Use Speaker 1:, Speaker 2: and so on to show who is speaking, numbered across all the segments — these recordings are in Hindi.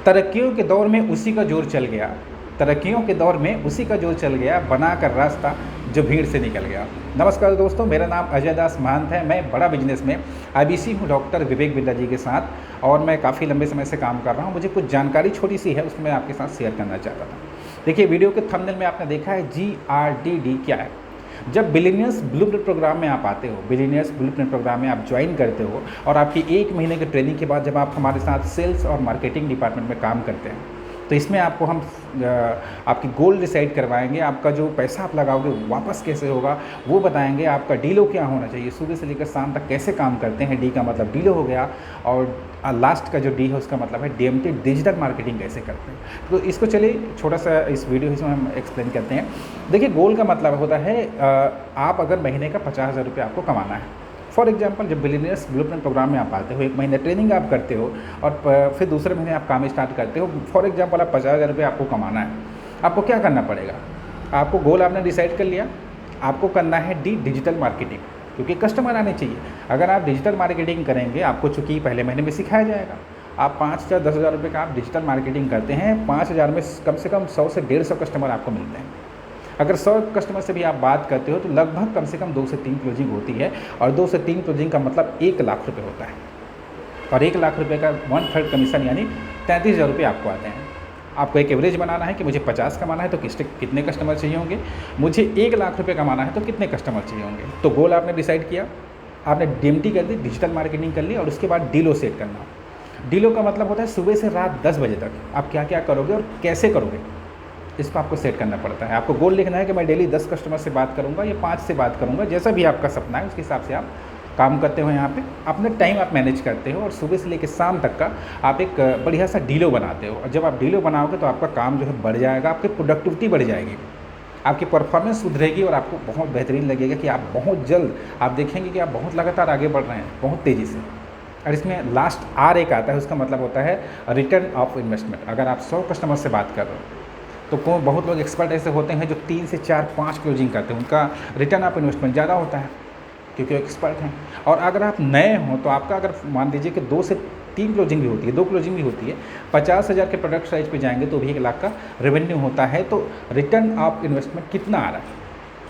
Speaker 1: तरक्कियों के दौर में उसी का जोर चल गया, तरक्कियों के दौर में उसी का जोर चल गया, बनाकर रास्ता जो भीड़ से निकल गया। नमस्कार दोस्तों, मेरा नाम अजय दास महंत है। मैं बड़ा बिजनेस में आईबीसी हूँ डॉक्टर विवेक बिरला जी के साथ, और मैं काफ़ी लंबे समय से काम कर रहा हूँ। मुझे कुछ जानकारी छोटी सी है, उसमें मैं आपके साथ शेयर करना चाहता था। देखिए, वीडियो के थंबनेल में आपने देखा है GRDD क्या है। जब बिलियनियर्स ब्लूप्रिंट प्रोग्राम में आप आते हो, बिलियनियर्स ब्लूप्रिंट प्रोग्राम में आप ज्वाइन करते हो, और आपकी 1 महीने की ट्रेनिंग के बाद जब आप हमारे साथ सेल्स और मार्केटिंग डिपार्टमेंट में काम करते हैं, तो इसमें आपको हम आपकी गोल डिसाइड करवाएंगे। आपका जो पैसा आप लगाओगे वापस कैसे होगा वो बताएंगे। आपका डीलो क्या होना चाहिए, सुबह से लेकर शाम तक कैसे काम करते हैं। डी का मतलब डीलो हो गया, और लास्ट का जो डी है उसका मतलब है DMT, डिजिटल मार्केटिंग कैसे करते हैं। तो इसको चलिए छोटा सा इस वीडियो इसमें हम एक्सप्लेन करते हैं। देखिए, गोल का मतलब होता है आप अगर महीने का 50,000 रुपये आपको कमाना है। फॉर एग्जांपल, जब बिलियनियर्स ब्लूप्रिंट प्रोग्राम में आप आते हो, 1 महीने ट्रेनिंग आप करते हो, और फिर दूसरे महीने आप काम स्टार्ट करते हो। फॉर एग्जांपल, आप 50,000 रुपये आपको कमाना है। आपको क्या करना पड़ेगा? आपको गोल आपने डिसाइड कर लिया, आपको करना है डिजिटल मार्केटिंग, क्योंकि कस्टमर आने चाहिए। अगर आप डिजिटल मार्केटिंग करेंगे, आपको चूँकि पहले महीने में सिखाया जाएगा। आप 5,000 10,000 रुपये का आप डिजिटल मार्केटिंग करते हैं, 5,000 में कम से कम 100 से 150 कस्टमर आपको मिलते हैं। अगर 100 कस्टमर से भी आप बात करते हो तो लगभग कम से कम 2 से 3 क्लोजिंग होती है, और 2 से 3 क्लोजिंग का मतलब 1 लाख रुपये होता है। और 1 लाख रुपये का 1/3 कमीशन यानी 33,000 रुपये आपको आते हैं। आपको एक एवरेज बनाना है कि मुझे 50 कमाना है तो कितने कस्टमर चाहिए होंगे, मुझे 1 लाख रुपये कमाना है तो कितने कस्टमर चाहिए होंगे। तो गोल आपने डिसाइड किया, आपने DMT कर दी, डिजिटल मार्केटिंग कर ली, और उसके बाद डीलो सेट करना। डीलो का मतलब होता है सुबह से रात 10 बजे तक आप क्या क्या करोगे और कैसे करोगे, इसको आपको सेट करना पड़ता है। आपको गोल लिखना है कि मैं डेली 10 कस्टमर से बात करूंगा या 5 से बात करूंगा, जैसा भी आपका सपना है उसके हिसाब से आप काम करते हो। यहाँ पे अपने टाइम आप मैनेज करते हो, और सुबह से लेकर शाम तक का आप एक बढ़िया सा डीलो बनाते हो। और जब आप डीलो बनाओगे तो आपका काम जो है बढ़ जाएगा, आपकी प्रोडक्टिविटी बढ़ जाएगी, आपकी परफॉर्मेंस सुधरेगी, और आपको बहुत बेहतरीन लगेगा कि आप बहुत जल्द आप देखेंगे कि आप बहुत लगातार आगे बढ़ रहे हैं, बहुत तेज़ी से। और इसमें लास्ट R एक आता है, उसका मतलब होता है रिटर्न ऑफ इन्वेस्टमेंट। अगर आप 100 कस्टमर से बात कर रहे हो तो बहुत लोग एक्सपर्ट ऐसे होते हैं जो 3 से 4 5 क्लोजिंग करते हैं, उनका रिटर्न ऑफ इन्वेस्टमेंट ज़्यादा होता है क्योंकि वो एक्सपर्ट हैं। और अगर आप नए हो तो आपका अगर मान लीजिए कि 2 से 3 क्लोजिंग भी होती है, 2 क्लोजिंग भी होती है, 50,000 के प्रोडक्ट साइज पे जाएंगे तो भी 1 लाख का रेवेन्यू होता है। तो रिटर्न ऑफ इन्वेस्टमेंट कितना आ रहा है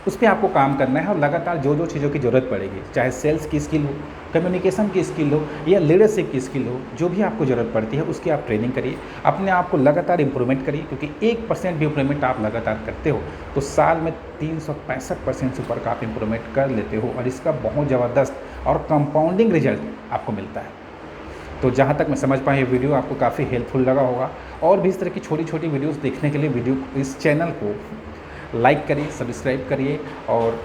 Speaker 1: उस पर आपको काम करना है, और लगातार जो जो चीज़ों की ज़रूरत पड़ेगी, चाहे सेल्स की स्किल हो, कम्युनिकेशन की स्किल हो, या लीडरशिप की स्किल हो, जो भी आपको ज़रूरत पड़ती है उसकी आप ट्रेनिंग करिए। अपने आप को लगातार इंप्रूवमेंट करिए, क्योंकि 1% भी इंप्रूवमेंट आप लगातार करते हो तो साल में 365% से ऊपर का आप इंप्रूवमेंट कर लेते हो, और इसका बहुत ज़बरदस्त और कंपाउंडिंग रिजल्ट आपको मिलता है। तो जहाँ तक मैं समझ पाया, ये वीडियो आपको काफ़ी हेल्पफुल लगा होगा। और भी इस तरह की छोटी छोटी वीडियोस देखने के लिए इस चैनल को लाइक करिए, सब्सक्राइब करिए, और